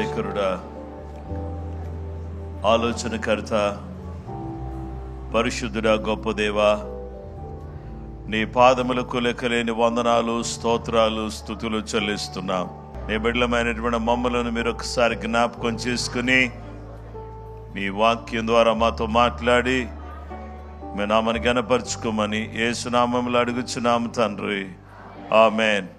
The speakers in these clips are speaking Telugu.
ఆశ్చర్యకరుడా, ఆలోచనకర్త, పరిశుద్ధుడా, గొప్ప దేవా, నీ పాదములకు లెక్కలేని వందనాలు, స్తోత్రాలు, స్తుతులు చెల్లిస్తున్నాం. నీ బిడ్డలమైనటువంటి మమ్మలను మీరు ఒకసారి జ్ఞాపకం చేసుకుని మీ వాక్యం ద్వారా మాతో మాట్లాడి మీ నామాన్ని ఘనపరచుకోమని యేసు నామములో అడుగుచున్నాము తండ్రి, ఆమేన్.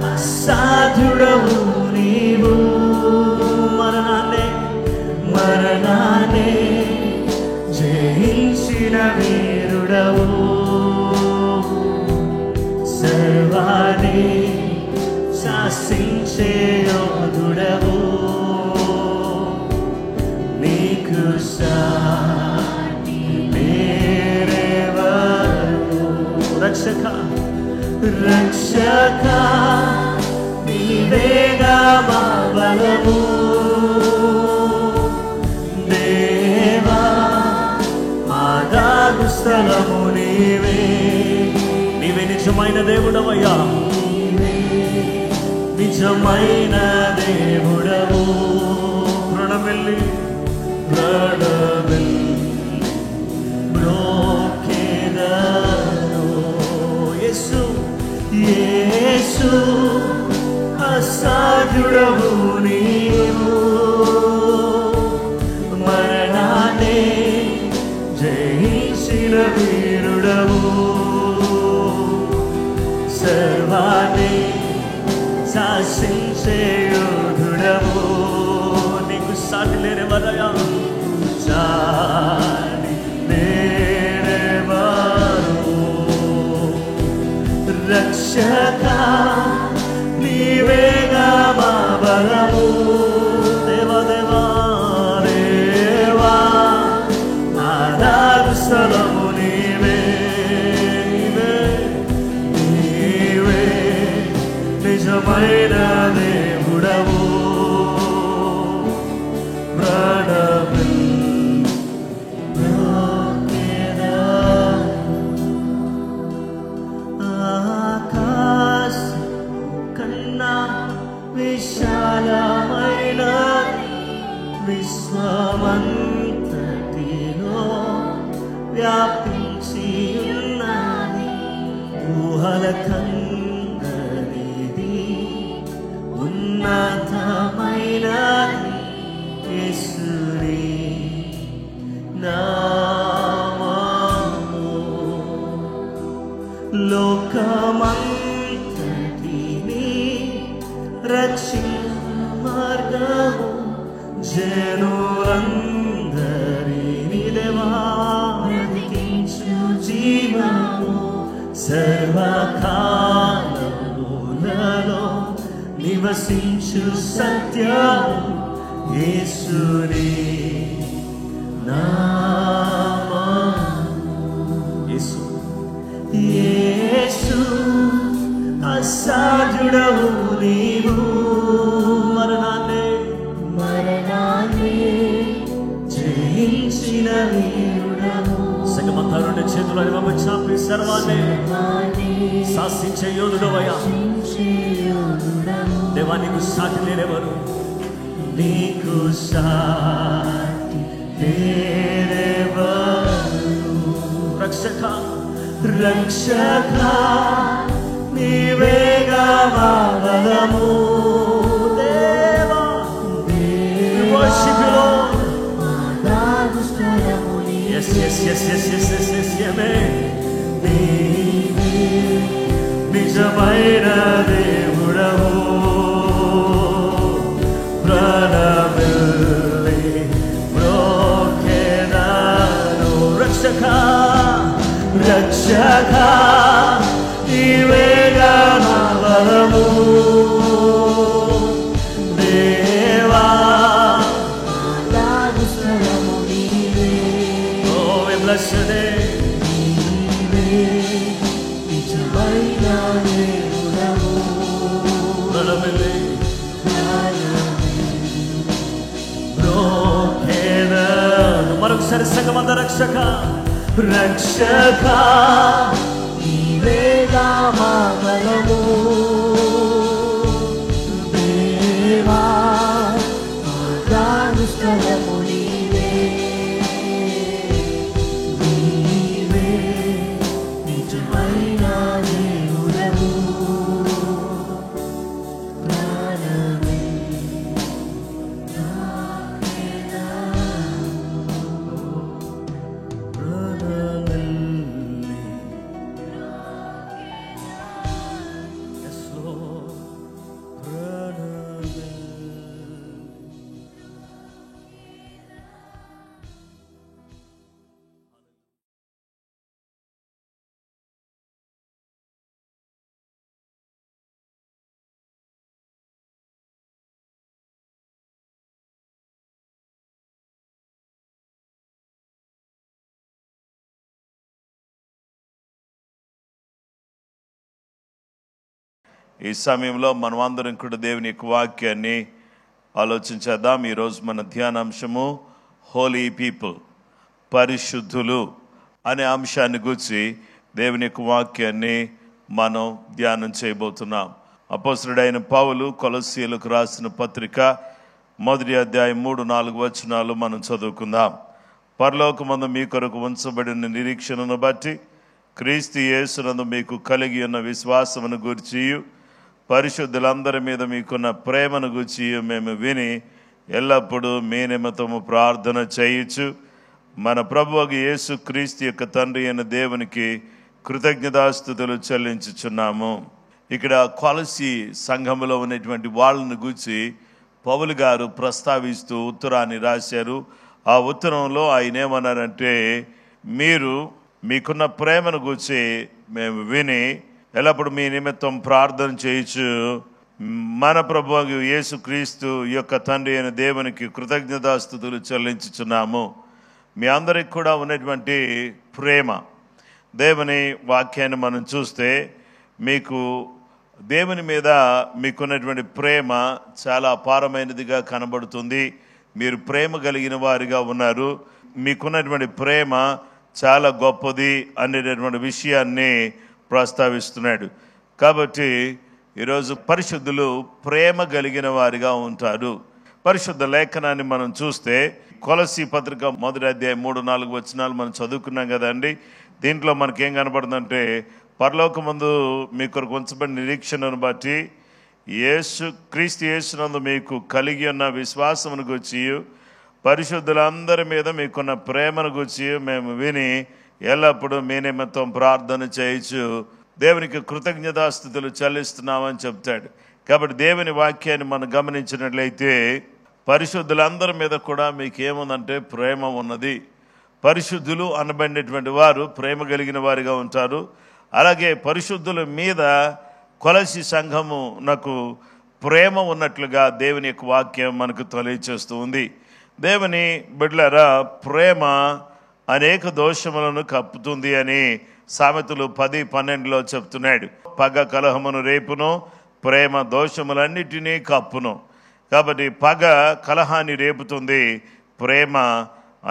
అసాధ్యుడవు నీవు, మరణాన్నే జయించిన వీరుడవు, సర్వాన్ని శాసించే యోధుడవు, నీకు సాటి లేరెవరు. రక్షక నీవేగా మా బలము, దేవా మా దాగు స్థలము నీవే. నీవే నిజమైన దేవుడవయ్యా, నిజమైన దేవుడవు. ప్రణమిల్లి యేసు యేసు అసాధ్యుడవు నీవు, మరణాన్నే జయించిన వీరుడవు, సర్వాన్ని శాసించే యోధుడవు, నీకు సాటి లేరెవరయ్యా, సాటి లేరెవరు. రక్షక నీవేగా మా బలము, దేవా దేవా దేవా నా దాగు స్థలము నీవే, నీవే నిజమైన దేవుడవు. విశాలమైన విశ్వమంతటిలో వ్యాపించి ఉన్నది, ఊహల కందనిది ఉన్నతమైనది, యేసుని నామము లోకమంతటిని రక్షణ మార్గము, జనులందరినీ బ్రతికించు జీవము, సర్వకాలములలో నివసించు సత్యము, యేసుని నామము. యేసు అసాధ్యుడవు నీవు, మరణాన్నే జయించి జయించిన వీరుడవు. సగమంతా రెండు చేతులని చాపి సర్వాన్ని శాసించే యోధుడవయ్యా. దేవా నీకు సాటి లేరెవరు, నీకు సాటి లేరెవరు. రక్షక రక్షక నీవేగా మా బలము. దేవా worship you Lord. Yes, yes, yes, yes, yes, yes, yes, amen. నిజమైన దేవుడవు, ప్రాణమిల్లి బ్రోకెనాను. రక్షక రక్షక నీవేగా మా బలము. దేవా oh we bless your name. ప్రాణమిల్లి బ్రోకెనాను. మరొకసారి సగమంత రక్షక రక్షక నీవేగా మా బలము. దేవా స్థలము నీవే. నీవే నిజమైన దేవుడవు. ప్రాణమే yes Lord. ఈ సమయంలో మనమందరం కూడా దేవుని యొక్క వాక్యాన్ని ఆలోచించేద్దాం. ఈరోజు మన ధ్యానాంశము హోలీ పీపుల్, పరిశుద్ధులు అనే అంశాన్ని గురించి దేవుని యొక్క వాక్యాన్ని మనం ధ్యానం చేయబోతున్నాం. అపోస్తలుడైన పౌలు కొలస్సీయులకు రాసిన పత్రిక 1వ అధ్యాయం 3-4 వచనాలు మనం చదువుకుందాం. పరలోకమందు మీ కొరకు ఉంచబడిన నిరీక్షణను బట్టి క్రీస్తు యేసునందు మీకు కలిగి ఉన్న విశ్వాసమును గూర్చి పరిశుద్ధులందరి మీద మీకున్న ప్రేమను గూర్చి మేము విని ఎల్లప్పుడూ మీ నిమిత్తము ప్రార్థన చేయొచ్చు మన ప్రభువు యేసు క్రీస్తు యొక్క తండ్రి అయిన దేవునికి కృతజ్ఞతాస్తుతులు చెల్లించుచున్నాము. ఇక్కడ కొలసీ సంఘములో ఉన్నటువంటి వాళ్ళను గూర్చి పౌలు గారు ప్రస్తావిస్తూ ఉత్తరాన్ని రాశారు. ఆ ఉత్తరంలో ఆయన ఏమన్నారంటే, మీరు మీకున్న ప్రేమను గూర్చి మేము విని ఎల్లప్పుడు మీ నిమిత్తం ప్రార్థన చేయొచ్చు మన ప్రభువు యేసు క్రీస్తు యొక్క తండ్రి అయిన దేవునికి కృతజ్ఞతాస్తుతులు చెల్లించుచున్నాము. మీ అందరికి కూడా ఉన్నటువంటి ప్రేమ, దేవుని వాక్యాన్ని మనం చూస్తే మీకు దేవుని మీద మీకున్నటువంటి ప్రేమ చాలా అపారమైనదిగా కనబడుతుంది. మీరు ప్రేమ కలిగిన వారిగా ఉన్నారు. మీకున్నటువంటి ప్రేమ చాలా గొప్పది అనేటటువంటి విషయాన్ని ప్రస్తావిస్తున్నాడు. కాబట్టి ఈరోజు పరిశుద్ధులు ప్రేమ కలిగిన వారిగా ఉంటారు. పరిశుద్ధ లేఖనాన్ని మనం చూస్తే కొలసీ పత్రిక 1వ అధ్యాయం 3-4 వచనాలు మనం చదువుకున్నాం కదండి. దీంట్లో మనకేం కనబడుతుందంటే, పరలోకమందు మీ కొరకు ఉంచబడిన నిరీక్షణను బట్టి క్రీస్తు యేసునందు మీకు కలిగి ఉన్న విశ్వాసమును గూర్చి పరిశుద్ధులందరి మీద మీకున్న ప్రేమను గూర్చి మేము విని ఎల్లప్పుడూ మీ నిమిత్తం ప్రార్థన చేయొచ్చు దేవునికి కృతజ్ఞతాస్తుతులు చెల్లిస్తున్నామని చెప్తాడు. కాబట్టి దేవుని వాక్యాన్ని మనం గమనించినట్లయితే పరిశుద్ధులందరి మీద కూడా మీకు ఏముందంటే ప్రేమ ఉన్నది. పరిశుద్ధులు అనబడినటువంటి వారు ప్రేమ కలిగిన వారిగా ఉంటారు. అలాగే పరిశుద్ధుల మీద కొలసీ సంఘము నాకు ప్రేమ ఉన్నట్లుగా దేవుని యొక్క వాక్యం మనకు తెలియచేస్తూ ఉంది. దేవుని బిడ్డలారా, ప్రేమ అనేక దోషములను కప్పుతుంది అని సామెతలు 10:12 చెప్తున్నాడు. పగ కలహమును రేపును, ప్రేమ దోషములన్నిటినీ కప్పును. కాబట్టి పగ కలహాన్ని రేపుతుంది, ప్రేమ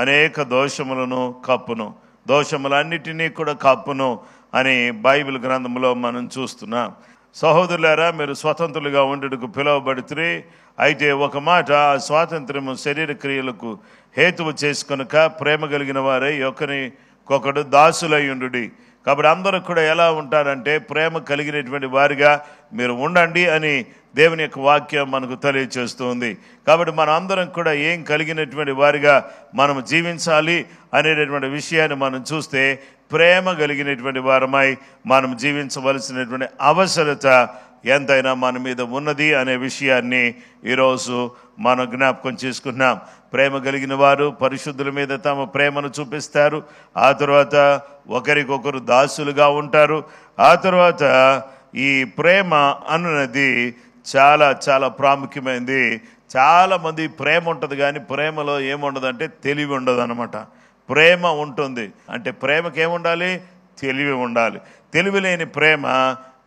అనేక దోషములను కప్పును, దోషములన్నిటినీ కూడా కప్పును అని బైబిల్ గ్రంథంలో మనం చూస్తున్నాం. సహోదరులారా, మీరు స్వతంత్రులుగా ఉండుటకు పిలువబడితే, అయితే ఒక మాట, ఆ స్వాతంత్ర్యము శరీర క్రియలకు హేతువు చేసుకొనక ప్రేమ కలిగిన వారై ఒకరికొకడు దాసులై ఉండుడి. కాబట్టి అందరూ కూడా ఎలా ఉంటారంటే ప్రేమ కలిగినటువంటి వారిగా మీరు ఉండండి అని దేవుని యొక్క వాక్యం మనకు తెలియచేస్తుంది. కాబట్టి మనం అందరం కూడా ఏం కలిగినటువంటి వారిగా మనం జీవించాలి అనేటటువంటి విషయాన్ని మనం చూస్తే, ప్రేమ కలిగినటువంటి వారమై మనం జీవించవలసినటువంటి అవసరత ఎంతైనా మన మీద ఉన్నది అనే విషయాన్ని ఈరోజు మనం జ్ఞాపకం చేసుకున్నాం. ప్రేమ కలిగిన వారు పరిశుద్ధుల మీద తమ ప్రేమను చూపిస్తారు. ఆ తర్వాత ఒకరికొకరు దాసులుగా ఉంటారు. ఆ తర్వాత ఈ ప్రేమ అన్నది చాలా చాలా ప్రాముఖ్యమైనది. చాలామంది ప్రేమ ఉంటుంది కానీ ప్రేమలో ఏముండదంటే తెలివి ఉండదు అనమాట. ప్రేమ ఉంటుంది అంటే ప్రేమకి ఏముండాలి? తెలివి ఉండాలి. తెలివి లేని ప్రేమ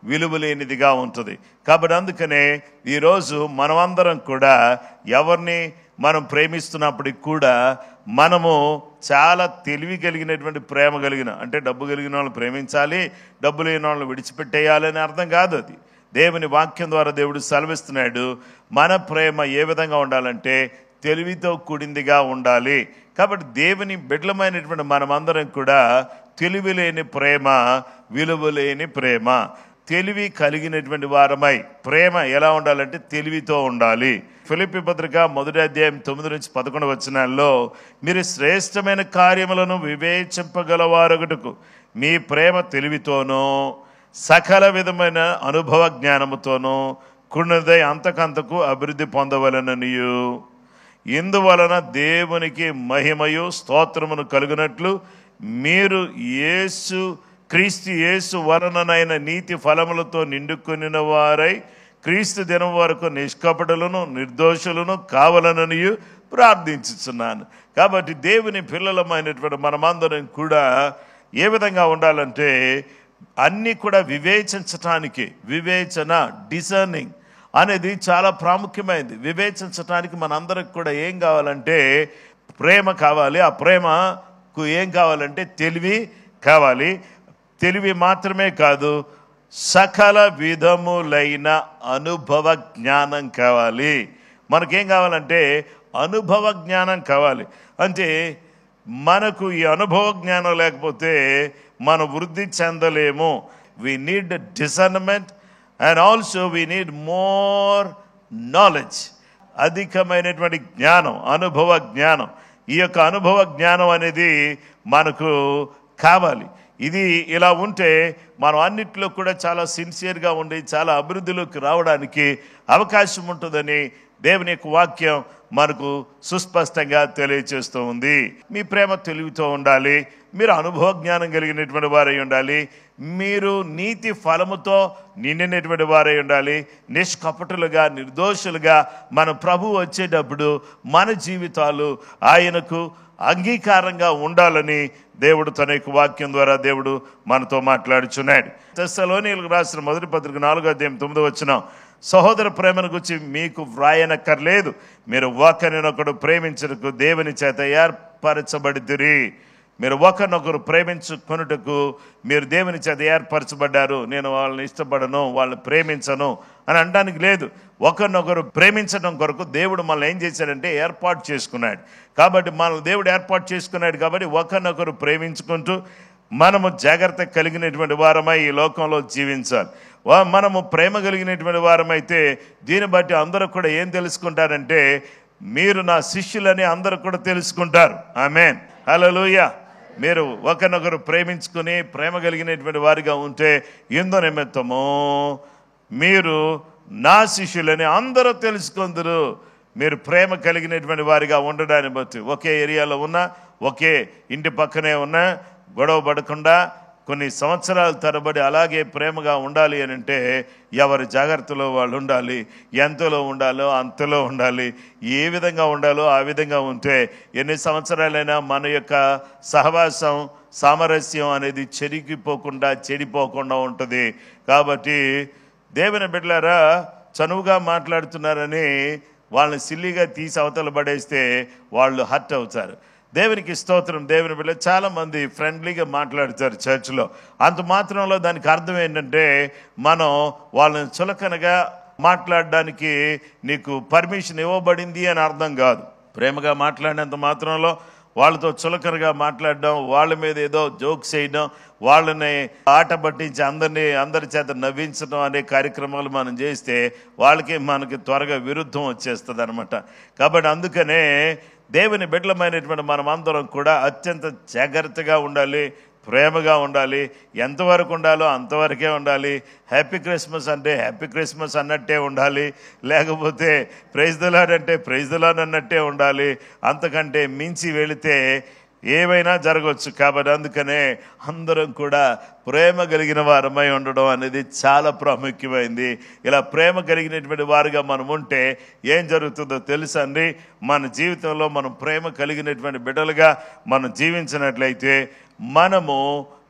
విలువ లేనిదిగా ఉంటుంది. కాబట్టి అందుకనే ఈరోజు మనమందరం కూడా ఎవరిని మనం ప్రేమిస్తున్నప్పటికి కూడా మనము చాలా తెలివి కలిగినటువంటి ప్రేమ కలిగిన, అంటే డబ్బు కలిగిన వాళ్ళని ప్రేమించాలి, డబ్బు లేని వాళ్ళని విడిచిపెట్టేయాలని అర్థం కాదు. అది దేవుని వాక్యం ద్వారా దేవుడు సెలవిస్తున్నాడు. మన ప్రేమ ఏ విధంగా ఉండాలంటే తెలివితో కూడిందిగా ఉండాలి. కాబట్టి దేవుని బిడ్డలమైనటువంటి మనమందరం కూడా తెలివి లేని ప్రేమ, విలువ లేని ప్రేమ, తెలివి కలిగినటువంటి వారమై ప్రేమ ఎలా ఉండాలంటే తెలివితో ఉండాలి. ఫిలిప్పీ పత్రిక 1వ అధ్యాయం 9-11 వచనాల్లో, మీరు శ్రేష్టమైన కార్యములను వివేచింపగలవారొకటుకు మీ ప్రేమ తెలివితోనూ సకల విధమైన అనుభవ జ్ఞానముతోనూ కూడినదై అంతకంతకు అభివృద్ధి పొందవలననియు, ఇందువలన దేవునికి మహిమయు స్తోత్రమును కలుగునట్లు మీరు క్రీస్తు యేసు వలననైన నీతి ఫలములతో నిండుకొనిన వారై క్రీస్తు దినం వరకు నిష్కపటులను నిర్దోషులను కావాలననియు ప్రార్థించుచున్నాను. కాబట్టి దేవుని పిల్లలమైనటువంటి మనమందరం కూడా ఏ విధంగా ఉండాలంటే అన్నీ కూడా వివేచించటానికి, వివేచన, డిసర్నింగ్ అనేది చాలా ప్రాముఖ్యమైనది. వివేచించటానికి మనందరికి కూడా ఏం కావాలంటే ప్రేమ కావాలి. ఆ ప్రేమకు ఏం కావాలంటే తెలివి కావాలి. తెలివి మాత్రమే కాదు, సకల విధములైన అనుభవ జ్ఞానం కావాలి. మనకేం కావాలంటే అనుభవ జ్ఞానం కావాలి. అంటే మనకు ఈ అనుభవ జ్ఞానం లేకపోతే మనం వృద్ధి చెందలేము. We need discernment and also we need more knowledge. అధికమైనటువంటి జ్ఞానం, అనుభవ జ్ఞానం. ఈ యొక్క అనుభవ జ్ఞానం అనేది మనకు కావాలి. ఇది ఇలా ఉంటే మనం అన్నిట్లో కూడా చాలా సిన్సియర్గా ఉండి చాలా అభివృద్ధిలోకి రావడానికి అవకాశం ఉంటుందని దేవుని యొక్క వాక్యం మనకు సుస్పష్టంగా తెలియచేస్తూ ఉంది. మీ ప్రేమ తెలివితో ఉండాలి, మీరు అనుభవ జ్ఞానం కలిగినటువంటి వారై ఉండాలి, మీరు నీతి ఫలముతో నిండినటువంటి వారై ఉండాలి, నిష్కపటులుగా నిర్దోషులుగా మన ప్రభు వచ్చేటప్పుడు మన జీవితాలు ఆయనకు అంగీకారంగా ఉండాలని దేవుడు తన యొక్క వాక్యం ద్వారా దేవుడు మనతో మాట్లాడుచున్నాడు. తెస్సలోనీయులకు రాసిన 1వ పత్రిక 4వ అధ్యాయం 9వ వచనం, సహోదర ప్రేమను గురించి మీకు వ్రాయనక్కర్లేదు, మీరు ఒకరినొకడు ప్రేమించుటకు దేవుని చేత ఏర్పరచబడితిరి. మీరు ఒకరినొకరు ప్రేమించుకొనుటకు మీరు దేవుని చేత ఏర్పరచబడ్డారు. నేను వాళ్ళని ఇష్టపడను, వాళ్ళని ప్రేమించను అని అనడానికి లేదు. ఒకరినొకరు ప్రేమించడం కొరకు దేవుడు మనల్ని ఏం చేశాడంటే ఏర్పాటు చేసుకున్నాడు. కాబట్టి మనల్ని దేవుడు ఏర్పాటు చేసుకున్నాడు. కాబట్టి ఒకరినొకరు ప్రేమించుకుంటూ మనము జాగ్రత్త కలిగినటువంటి వారమై ఈ లోకంలో జీవించాలి. మనము ప్రేమ కలిగినటువంటి వారమైతే దీన్ని బట్టి అందరూ కూడా ఏం తెలుసుకుంటారంటే మీరు నా శిష్యులని అందరూ కూడా తెలుసుకుంటారు. ఆమేన్, హల్లెలూయా. మీరు ఒకరినొకరు ప్రేమించుకుని ప్రేమ కలిగినటువంటి వారిగా ఉంటే ఇందు నిమిత్తము మీరు నా శిష్యులని అందరూ తెలుసుకుందరు. మీరు ప్రేమ కలిగినటువంటి వారిగా ఉండడాన్ని బట్టి ఒకే ఏరియాలో ఉన్నా, ఒకే ఇంటి పక్కనే ఉన్నా గొడవ పడకుండా కొన్ని సంవత్సరాల తరబడి అలాగే ప్రేమగా ఉండాలి అని అంటే ఎవరి జాగ్రత్తలో వాళ్ళు ఉండాలి. ఎంతలో ఉండాలో అంతలో ఉండాలి. ఏ విధంగా ఉండాలో ఆ విధంగా ఉంటే ఎన్ని సంవత్సరాలైనా మన యొక్క సహవాసం, సామరస్యం అనేది చెడిపోకుండా ఉంటుంది. కాబట్టి దేవుని బిడ్డలారా, చనువుగా మాట్లాడుతున్నారని వాళ్ళని సిల్లిగా తీసి అవతల పడేస్తే వాళ్ళు హర్ట్ అవుతారు. దేవునికి స్తోత్రం. దేవుని బిడ్డ చాలా మంది ఫ్రెండ్లీగా మాట్లాడతారు చర్చ్లో. అంత మాత్రంలో దానికి అర్థం ఏంటంటే మనం వాళ్ళని చులకనగా మాట్లాడడానికి నీకు పర్మిషన్ ఇవ్వబడింది అని అర్థం కాదు. ప్రేమగా మాట్లాడినంత మాత్రంలో వాళ్ళతో చులకనగా మాట్లాడడం, వాళ్ళ మీద ఏదో జోక్స్ చేయడం, వాళ్ళని ఆట పట్టించి అందరి చేత నవ్వించడం అనే కార్యక్రమాలు మనం చేస్తే వాళ్ళకి మనకి త్వరగా విరుద్ధం వచ్చేస్తుంది అనమాట. కాబట్టి అందుకనే దేవుని బిడ్డలమైనటువంటి మనం అందరం కూడా అత్యంత జాగ్రత్తగా ఉండాలి, ప్రేమగా ఉండాలి. ఎంతవరకు ఉండాలో అంతవరకే ఉండాలి. హ్యాపీ క్రిస్మస్ అంటే హ్యాపీ క్రిస్మస్ అన్నట్టే ఉండాలి, లేకపోతే ప్రైజ్ ది లార్డ్ అంటే ప్రైజ్ ది లార్డ్ అన్నట్టే ఉండాలి. అంతకంటే మించి వెళితే ఏమైనా జరగవచ్చు. కాబట్టి అందుకనే అందరం కూడా ప్రేమ కలిగిన వారమై ఉండడం అనేది చాలా ప్రాముఖ్యమైంది. ఇలా ప్రేమ కలిగినటువంటి వారుగా మనం ఉంటే ఏం జరుగుతుందో తెలుసండి. మన జీవితంలో మనం ప్రేమ కలిగినటువంటి బిడ్డలుగా మనం జీవించినట్లయితే మనము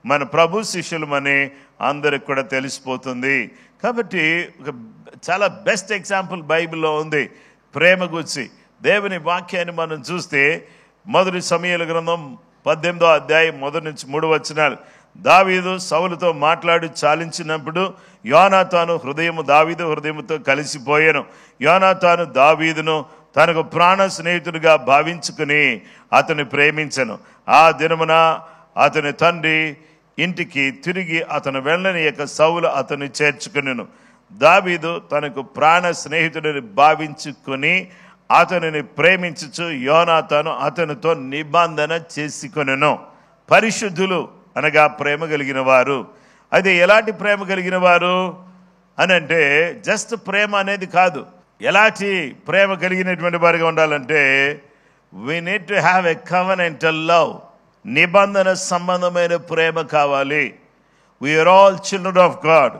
మన ప్రభు శిష్యులమని అందరికి కూడా తెలిసిపోతుంది. కాబట్టి ఒక చాలా బెస్ట్ ఎగ్జాంపుల్ బైబిల్లో ఉంది ప్రేమ గురించి. దేవుని వాక్యాన్ని మనం చూస్తే మొదటి సమూయేలు గ్రంథం 18వ అధ్యాయం 1 నుంచి 3 వచనాలు. దావీదు సౌలుతో మాట్లాడి చాలించినప్పుడు యోనాతాను హృదయము దావీదు హృదయముతో కలిసిపోయాను. యోనాతాను దావీదును తనకు ప్రాణ స్నేహితుడిగా భావించుకుని అతని ప్రేమించెను. ఆ దినమున అతని తండ్రి ఇంటికి తిరిగి అతను వెళ్ళనీయక సౌలు అతన్ని చేర్చుకునెను. దావీదు తనకు ప్రాణ స్నేహితుడిని భావించుకొని అతనిని ప్రేమించుచు యోనాతాను అతనితో నిబంధన చేసుకొనెను. పరిశుద్ధులు అనగా ప్రేమ కలిగిన వారు. అది ఎలాంటి ప్రేమ కలిగిన వారు అని అంటే జస్ట్ ప్రేమ అనేది కాదు. ఎలాంటి ప్రేమ కలిగినటువంటి వారిగా ఉండాలంటే we need to have a covenantal love. నిబంధన సంబంధమైన ప్రేమ కావాలి. we are all children of God.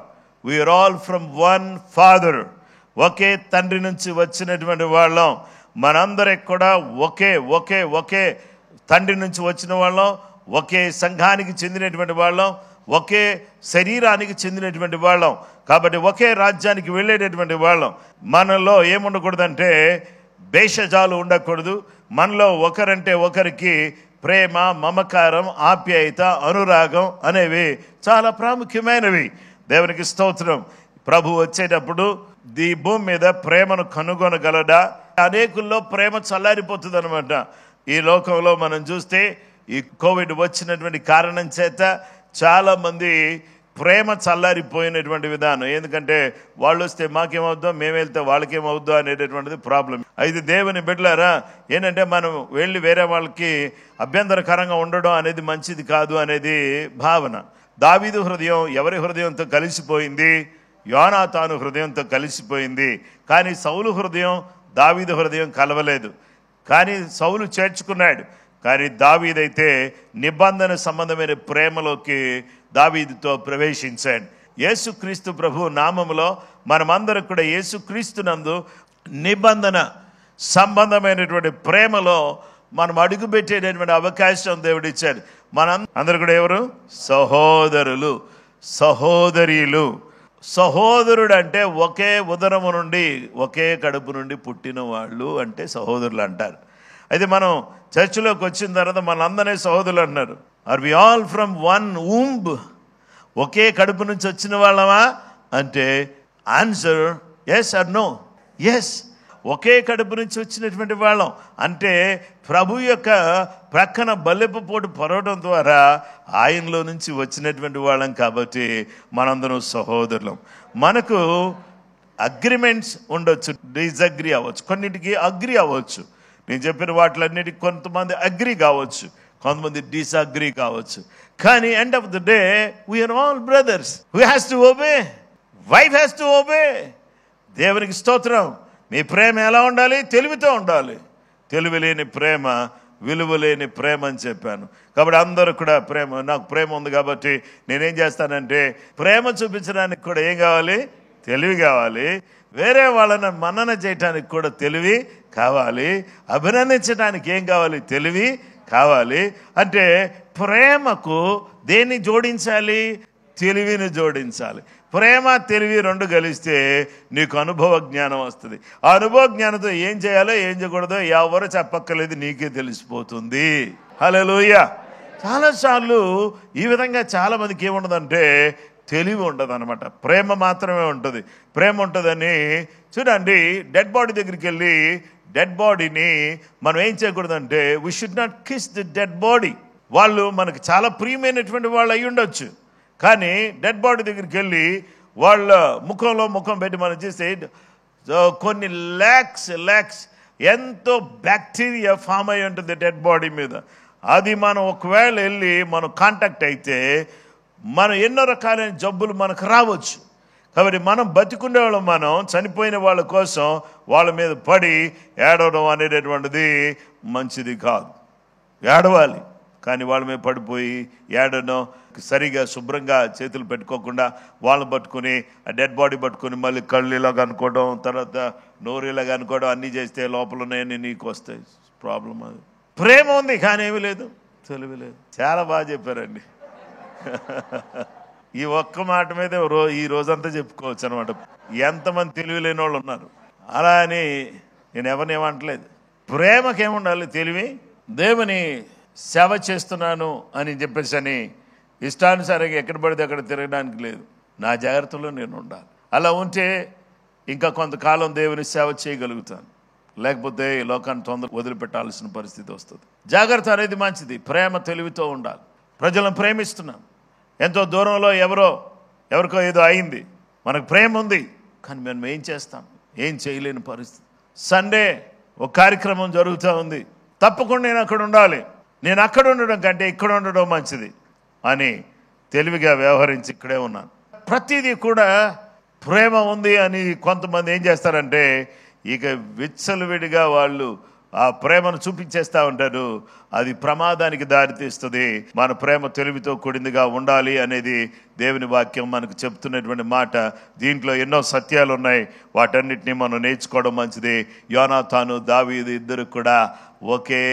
we are all from one father. ఒకే తండ్రి నుంచి వచ్చినటువంటి వాళ్ళం. మనందరికి కూడా ఒకే తండ్రి నుంచి వచ్చిన వాళ్ళం, ఒకే సంఘానికి చెందినటువంటి వాళ్ళం, ఒకే శరీరానికి చెందినటువంటి వాళ్ళం. కాబట్టి ఒకే రాజ్యానికి వెళ్ళేటటువంటి వాళ్ళం. మనలో ఏముండకూడదంటే భేషజాలు ఉండకూడదు. మనలో ఒకరంటే ఒకరికి ప్రేమ, మమకారం, ఆప్యాయత, అనురాగం అనేవి చాలా ప్రాముఖ్యమైనవి. దేవునికి స్తోత్రం. ప్రభు వచ్చేటప్పుడు ఈ భూమి మీద ప్రేమను కనుగొనగలడా? అనేకుల్లో ప్రేమ చల్లారిపోతుంది అనమాట. ఈ లోకంలో మనం చూస్తే ఈ కోవిడ్ వచ్చినటువంటి కారణం చేత చాలా మంది ప్రేమ చల్లారిపోయినటువంటి విధానం. ఎందుకంటే వాళ్ళు వస్తే మాకేమవుద్దో, మేము వెళ్తే వాళ్ళకేమవుద్దో అనేటటువంటిది ప్రాబ్లం. అయితే దేవుని బిడ్డలారా, ఏంటంటే మనం వెళ్ళి వేరే వాళ్ళకి అభ్యంతరకరంగా ఉండడం అనేది మంచిది కాదు అనేది భావన. దావీదు హృదయం ఎవరి హృదయంతో కలిసిపోయింది? యోనాతాను హృదయంతో కలిసిపోయింది. కానీ సౌలు హృదయం దావీదు హృదయం కలవలేదు. కానీ సౌలు చేర్చుకున్నాడు. కానీ దావీదైతే నిబంధన సంబంధమైన ప్రేమలోకి దావీదుతో ప్రవేశించాడు. యేసుక్రీస్తు ప్రభు నామములో మనమందరం కూడా యేసుక్రీస్తునందు నిబంధన సంబంధమైనటువంటి ప్రేమలో మనం అడుగుపెట్టేటటువంటి అవకాశం దేవుడు ఇచ్చాడు. అందరూ కూడా ఎవరు? సహోదరులు, సహోదరీలు. సహోదరుడు అంటే ఒకే ఉదరము నుండి ఒకే కడుపు నుండి పుట్టిన వాళ్ళు అంటే సహోదరులు అంటారు. అయితే మనం చర్చిలోకి వచ్చిన తర్వాత మనందరినీ సహోదరులు అంటున్నారు. Are we all from one womb? ఒకే కడుపు నుంచి వచ్చిన వాళ్ళమా అంటే answer yes or no. Yes, ఒకే కడుపు నుంచి వచ్చినటువంటి వాళ్ళం. అంటే ప్రభు యొక్క ప్రక్కన బల్లెపు పోటు పొరవడం ద్వారా ఆయనలో నుంచి వచ్చినటువంటి వాళ్ళం. కాబట్టి మనందరం సహోదరులం. మనకు అగ్రిమెంట్స్ ఉండొచ్చు, డిజగ్రీ అవ్వచ్చు, కొన్నిటికి అగ్రి అవ్వచ్చు. నేను చెప్పిన వాటిలన్నిటికీ కొంతమంది అగ్రి కావచ్చు, కొంతమంది డిసగ్రీ కావచ్చు. కానీ end of the day we are all brothers. Who has to obey? Wife has to obey. దేవునికి స్తోత్రం. మీ ప్రేమ ఎలా ఉండాలి? తెలివితో ఉండాలి. తెలివి లేని ప్రేమ విలువ లేని ప్రేమ అని చెప్పాను. కాబట్టి అందరూ కూడా ప్రేమ, నాకు ప్రేమ ఉంది కాబట్టి నేనేం చేస్తానంటే ప్రేమ చూపించడానికి కూడా ఏం కావాలి? తెలివి కావాలి. వేరే వాళ్ళని మన్నన చేయటానికి కూడా తెలివి కావాలి. అభినందించడానికి ఏం కావాలి? తెలివి కావాలి. అంటే ప్రేమకు దేన్ని జోడించాలి? తెలివిని జోడించాలి. ప్రేమ తెలివి రెండు కలిస్తే నీకు అనుభవ జ్ఞానం వస్తుంది. ఆ అనుభవ జ్ఞానంతో ఏం చేయాలో ఏం చేయకూడదో ఎవరు చెప్పక్కర్లేదు, నీకే తెలిసిపోతుంది. హల్లెలూయా. చాలాసార్లు ఈ విధంగా చాలామందికి ఏముండదంటే తెలివి ఉండదు అనమాట, ప్రేమ మాత్రమే ఉంటుంది. ప్రేమ ఉంటుందని చూడండి, డెడ్ బాడీ దగ్గరికి వెళ్ళి డెడ్ బాడీని మనం ఏం చేయకూడదంటే we should not kiss the dead body. వాళ్ళు మనకు చాలా ప్రియమైనటువంటి వాళ్ళు అయి ఉండొచ్చు, కానీ డెడ్ బాడీ దగ్గరికి వెళ్ళి వాళ్ళ ముఖంలో ముఖం పెట్టి మనం చేస్తే కొన్ని ల్యాక్స్ ఎంతో బ్యాక్టీరియా ఫామ్ అయి ఉంటుంది డెడ్ బాడీ మీద. అది మనం ఒకవేళ వెళ్ళి మనం కాంటాక్ట్ అయితే మనం ఎన్నో రకాలైన జబ్బులు మనకు రావచ్చు. కాబట్టి మనం బతికుండే వాళ్ళం, మనం చనిపోయిన వాళ్ళ కోసం వాళ్ళ మీద పడి ఏడవడం అనేటటువంటిది మంచిది కాదు. ఏడవాలి, కానీ వాళ్ళ మీద పడిపోయి ఏడడం, సరిగా శుభ్రంగా చేతులు పెట్టుకోకుండా వాళ్ళని పట్టుకుని ఆ డెడ్ బాడీ పట్టుకుని మళ్ళీ కళ్ళు ఇలాగ అనుకోవడం, తర్వాత నోరు ఇలాగ అనుకోవడం, అన్నీ చేస్తే లోపల ఉన్నాయని నీకు వస్తాయి ప్రాబ్లం. అది ప్రేమ ఉంది కానీ ఏమీ లేదు, తెలివి లేదు. చాలా బాగా చెప్పారండి. ఈ ఒక్క మాట మీద ఈ రోజంతా చెప్పుకోవచ్చు అనమాట. ఎంతమంది తెలివి లేని వాళ్ళు ఉన్నారు. అలా అని నేను ఎవరిని ఏమంటలేదు. ప్రేమకేముండాలి? తెలివి. దేవుని సేవ చేస్తున్నాను అని చెప్పేసి అని ఇష్టానుసారంగా ఎక్కడ పడితే అక్కడ తిరగడానికి లేదు. నా జాగ్రత్తలో నేను ఉండాలి. అలా ఉంటే ఇంకా కొంతకాలం దేవుని సేవ చేయగలుగుతాను, లేకపోతే ఈ లోకాన్ని తొందర వదిలిపెట్టాల్సిన పరిస్థితి వస్తుంది. జాగ్రత్త అనేది మంచిది. ప్రేమ తెలివితో ఉండాలి. ప్రజలను ప్రేమిస్తున్నాం. ఎంతో దూరంలో ఎవరికో ఏదో అయింది, మనకు ప్రేమ ఉంది, కానీ మనం ఏం చేస్తాం? ఏం చేయలేని పరిస్థితి. సండే ఒక కార్యక్రమం జరుగుతూ ఉంది, తప్పకుండా నేను అక్కడ ఉండాలి, నేను అక్కడ ఉండడం కంటే ఇక్కడ ఉండడం మంచిది అని తెలివిగా వ్యవహరించి ఇక్కడే ఉన్నాను. ప్రతిదీ కూడా ప్రేమ ఉంది అని కొంతమంది ఏం చేస్తారంటే ఇక విచ్చలవిడిగా వాళ్ళు ఆ ప్రేమను చూపించేస్తూ ఉంటారు. అది ప్రమాదానికి దారితీస్తుంది. మన ప్రేమ తెలివితో కూడిందిగా ఉండాలి అనేది దేవుని వాక్యం మనకు చెప్తున్నటువంటి మాట. దీంట్లో ఎన్నో సత్యాలు ఉన్నాయి, వాటన్నిటినీ మనం నేర్చుకోవడం మంచిది. యోనాతాను, దావీదు ఇద్దరు కూడా ఒకే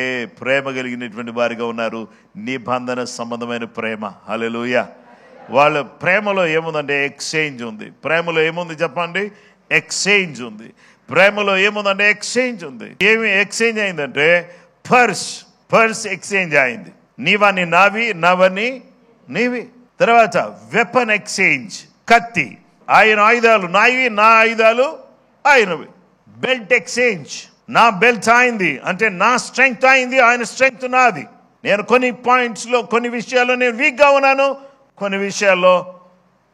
ప్రేమ కలిగినటువంటి వారిగా ఉన్నారు. నిబంధన సంబంధమైన ప్రేమ. హల్లెలూయా. వాళ్ళ ప్రేమలో ఏముందంటే ఎక్స్చేంజ్ ఉంది. ప్రేమలో ఏముంది చెప్పండి? ఎక్స్చేంజ్ ఉంది. ప్రేమలో ఏముందంటే ఎక్స్చేంజ్ ఉంది. ఏమి ఎక్స్చేంజ్ అయిందంటే పర్స్ ఎక్స్చేంజ్ అయింది. నీవని నావి, నవని నీవి. తర్వాత వెపన్ ఎక్స్చేంజ్, కత్తి. ఆయన ఆయుధాలు నావి, నా ఆయుధాలు ఆయనవి. బెల్ట్ ఎక్స్చేంజ్, నా బెల్ట్ అయింది అంటే నా స్ట్రెంగ్త్ అయింది, ఆయన స్ట్రెంగ్త్ నాది. నేను కొన్ని పాయింట్స్లో కొన్ని విషయాల్లో నేను వీక్గా ఉన్నాను, కొన్ని విషయాల్లో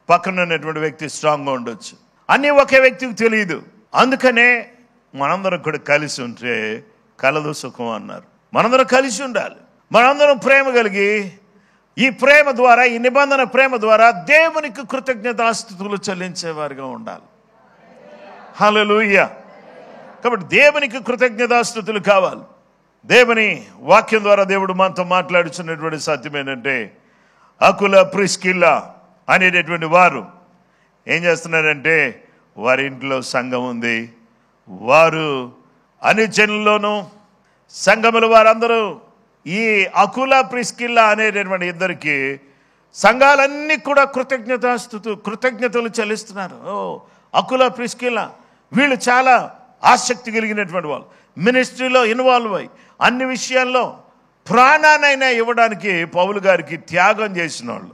పక్కన ఉన్నటువంటి వ్యక్తి స్ట్రాంగ్గా ఉండొచ్చు. అన్నీ ఒకే వ్యక్తికి తెలియదు. అందుకనే మనందరం కూడా కలిసి ఉంటే కలదు సుఖం అన్నారు. మనందరం కలిసి ఉండాలి. మనందరం ప్రేమ కలిగి ఈ ప్రేమ ద్వారా, ఈ నిబంధన ప్రేమ ద్వారా దేవునికి కృతజ్ఞతాస్తుతులు చెల్లించేవారిగా ఉండాలి. హల్లెలూయా. కాబట్టి దేవునికి కృతజ్ఞతాస్తుతులు కావాలి. దేవుని వాక్యం ద్వారా దేవుడు మనతో మాట్లాడుతున్నటువంటి సత్యం ఏంటంటే అకుల ప్రిస్కిల్లా అనేటటువంటి వారు ఏం చేస్తున్నారంటే వారి ఇంట్లో సంఘం ఉంది. వారు అన్ని జనుల్లోనూ సంఘముల వారందరూ ఈ అకుల ప్రిస్కిల్లా అనేటటువంటి ఇద్దరికి సంఘాలన్నీ కూడా కృతజ్ఞతలు చెల్లిస్తున్నారు. అకుల ప్రిస్కిల్లా వీళ్ళు చాలా ఆసక్తి కలిగినటువంటి వాళ్ళు, మినిస్ట్రీలో ఇన్వాల్వ్ అయ్యి అన్ని విషయాల్లో ప్రాణానైనా ఇవ్వడానికి పౌలు గారికి త్యాగం చేసిన వాళ్ళు.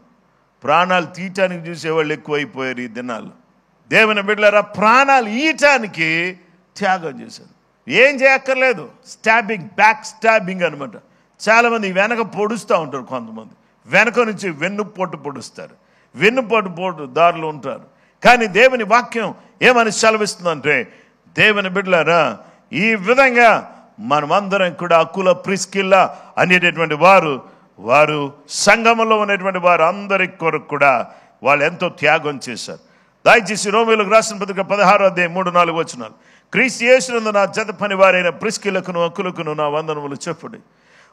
ప్రాణాలు తీయటానికి చూసేవాళ్ళు ఎక్కువైపోయారు ఈ దినాల్లో. దేవుని బిడ్డలారా, ప్రాణాలు ఈయటానికి త్యాగం చేశారు. ఏం చేయక్కర్లేదు, బ్యాక్ స్టాబింగ్ అనమాట. చాలామంది వెనక పొడుస్తూ ఉంటారు, కొంతమంది వెనక నుంచి వెన్నుపోటు పొడుస్తారు, వెన్నుపోటు దారులు ఉంటారు. కానీ దేవుని వాక్యం ఏమని సెలవిస్తుందంటే, దేవుని బిడ్డలారా, ఈ విధంగా మనమందరం కూడా అకుల ప్రిస్కిల్లా అనేటటువంటి వారు సంఘములో ఉన్నటువంటి వారు అందరి కొరకు కూడా వాళ్ళు ఎంతో త్యాగం చేశారు. దయచేసి రోమీయులకు రాసిన పత్రిక 16:3-4 క్రీస్తు యేసునందు నా జత పని వారైన ప్రిస్కిల్లకును అకులకును నా వందనములు చెప్పుడి.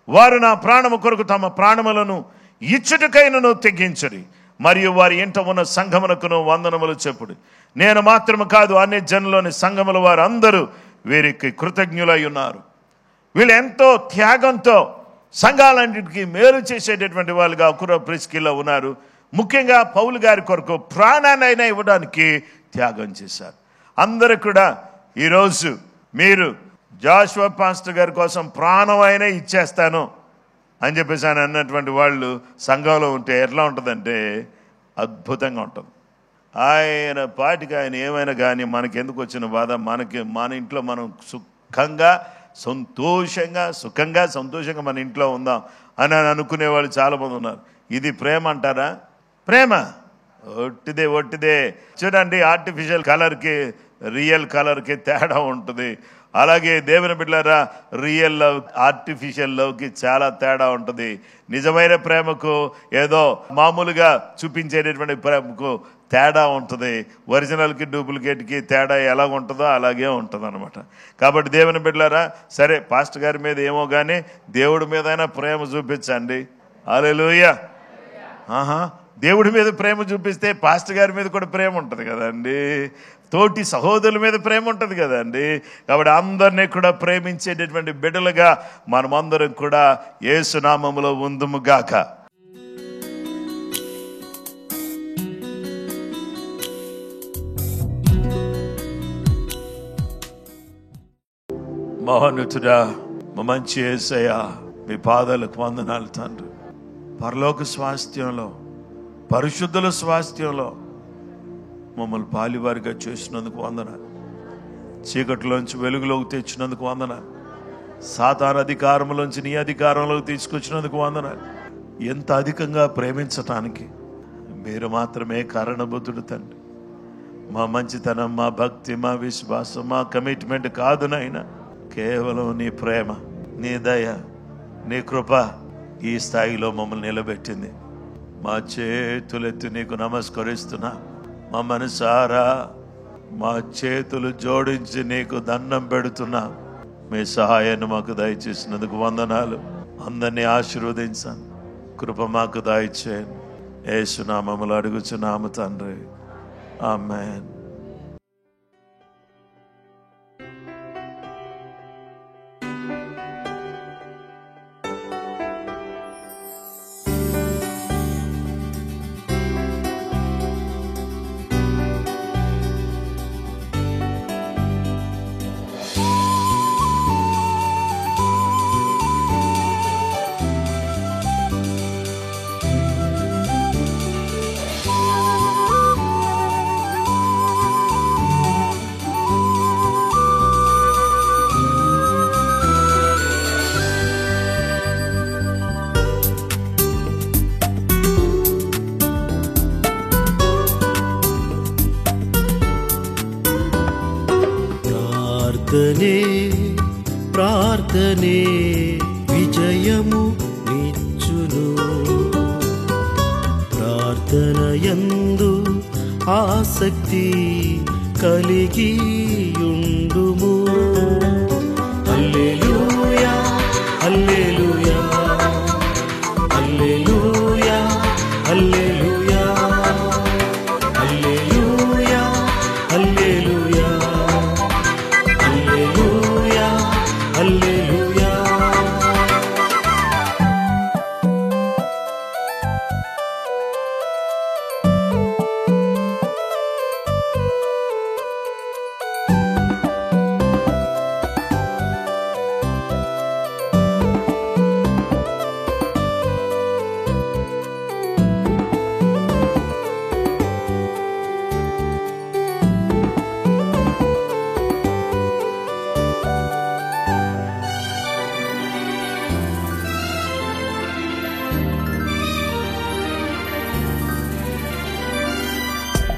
వారు నా ప్రాణము కొరకు తమ ప్రాణములను ఇచ్చుటకైనను తెగించడి, మరియు వారి ఇంట ఉన్న సంఘమునకును వందనములు చెప్పుడి. నేను మాత్రము కాదు, అన్ని జనులోని సంఘముల వారు అందరూ వీరికి కృతజ్ఞులై ఉన్నారు. వీళ్ళు ఎంతో త్యాగంతో సంఘాలన్నిటికీ మేలు చేసేటటువంటి వాళ్ళుగా అకుల ప్రిస్కిల్లా ఉన్నారు. ముఖ్యంగా పౌలు గారి కొరకు ప్రాణాన్నైనా ఇవ్వడానికి త్యాగం చేశారు. అందరూ కూడా ఈరోజు మీరు జాషువా పాస్టర్ గారి కోసం ప్రాణం అయినా ఇచ్చేస్తాను అని చెప్పేసి ఆయన అన్నటువంటి వాళ్ళు సంఘంలో ఉంటే ఎట్లా ఉంటుందంటే అద్భుతంగా ఉంటుంది. ఆయన పాటికి ఆయన ఏమైనా కానీ మనకి ఎందుకు వచ్చిన బాధ, మన ఇంట్లో మనం సంతోషంగా మన ఇంట్లో ఉందాం అని అనుకునే వాళ్ళు చాలామంది ఉన్నారు. ఇది ప్రేమ అంటారా? ప్రేమ ఒట్టిదే. చూడండి, ఆర్టిఫిషియల్ కలర్కి రియల్ కలర్కి తేడా ఉంటుంది. అలాగే దేవుని బిడ్డలారా, రియల్ లవ్ ఆర్టిఫిషియల్ లవ్కి చాలా తేడా ఉంటుంది. నిజమైన ప్రేమకు ఏదో మామూలుగా చూపించేటటువంటి ప్రేమకు తేడా ఉంటుంది. ఒరిజినల్కి డూప్లికేట్కి తేడా ఎలా ఉంటుందో అలాగే ఉంటుంది అనమాట. కాబట్టి దేవుని బిడ్డలారా, సరే పాస్టర్ గారి మీద ఏమో కానీ దేవుడి మీదైనా ప్రేమ చూపించండి. హల్లెలూయా. దేవుడి మీద ప్రేమ చూపిస్తే పాస్టర్ గారి మీద కూడా ప్రేమ ఉంటుంది కదండి, తోటి సహోదరుల మీద ప్రేమ ఉంటుంది కదండి. కాబట్టి అందరినీ కూడా ప్రేమించేటటువంటి బిడ్డలుగా మనమందరం కూడా యేసు నామములో ఉందుముగాక. మహోన్నతుడా, మా మంచి యేసయ్యా, మీ పాదాలకు వందనాలు తండ్రి. పరలోక స్వాస్థ్యంలో, పరిశుద్ధుల స్వాస్థ్యంలో మమ్మల్ని పాలివారిగా చేసినందుకు వందనాలు. చీకటిలోంచి వెలుగులోకి తెచ్చినందుకు వందనాలు. సాతాను అధికారంలోంచి నీ అధికారంలోకి తీసుకొచ్చినందుకు వందనాలు. ఎంత అధికంగా ప్రేమించటానికి మీరు మాత్రమే కారణబుద్ధుడు తండ్రి. మా మంచితనం, మా భక్తి, మా విశ్వాసం, మా కమిట్మెంట్ కాదు నాయనా, కేవలం నీ ప్రేమ, నీ దయ, నీ కృప ఈ స్థాయిలో మమ్మల్ని నిలబెట్టింది. మా చేతులెత్తి నీకు నమస్కరిస్తున్నా. మా మనసారా మా చేతులు జోడించి నీకు దండం పెడుతున్నా. మీ సహాయాన్ని మాకు దయచేసినందుకు వందనాలు. అందరినీ ఆశీర్వదించాను, కృప మాకు దయచేయండి. యేసు నామములో అడుగుచున్నాము తండ్రి, ఆమేన్. ప్రార్థనే విజయము నిచ్చును. ప్రార్థనయందు ఆసక్తి కలిగియుండుము. హల్లెలూయా, హల్లెలూయా, హల్లెలూయా, హల్లెలూయా, హల్లెలూయా, హల్లెలూయా, హల్లెలూయా, హల్లెలూయా.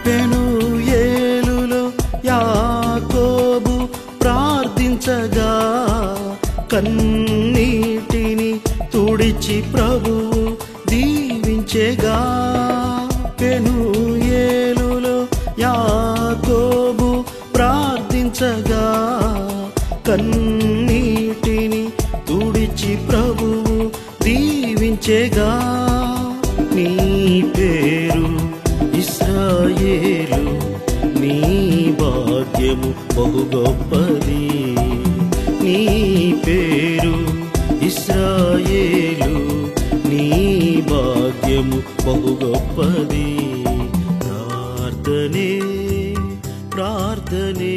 పెనూయేలులో యాకోబు ప్రార్థించగా కన్నీటిని తుడిచి ప్రభువు దీవించెగా. పెనూయేలులో యాకోబు ప్రార్థించగా కన్నీటిని తుడిచి ప్రభువు దీవించెగా. నీ పేరు ఇశ్రాయేలు, నీ భాగ్యము బహు గొప్పది. నీ పేరు ఇశ్రాయేలు, నీ భాగ్యము భాగ్యము బహు గొప్పది. ప్రార్థనే ప్రార్థనే